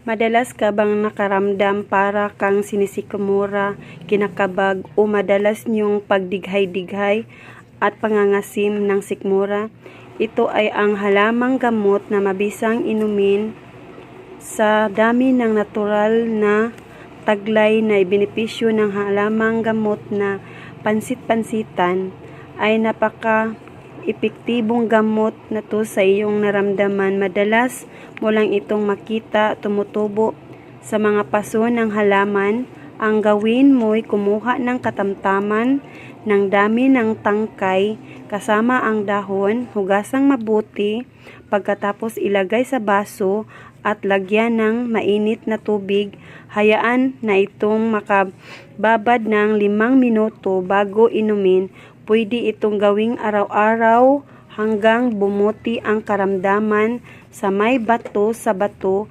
Madalas ka bang nakaramdam para kang sinisikamura, kinakabag o madalas niyong pagdighay-dighay at pangangasim ng sikmura? Ito ay ang halamang gamot na mabisang inumin sa dami ng natural na taglay na benepisyo ng halamang gamot na pansit-pansitan ay napaka-epektibong gamot na to sa iyong naramdaman. Madalas mo lang itong makita tumutubo sa mga paso ng halaman. Ang gawin mo'y kumuha ng katamtaman ng dami ng tangkay kasama ang dahon, hugasang mabuti, pagkatapos ilagay sa baso at lagyan ng mainit na tubig. Hayaan na itong makababad ng 5 minuto bago inumin. Pwede itong gawing araw-araw hanggang bumuti ang karamdaman sa may bato sa bato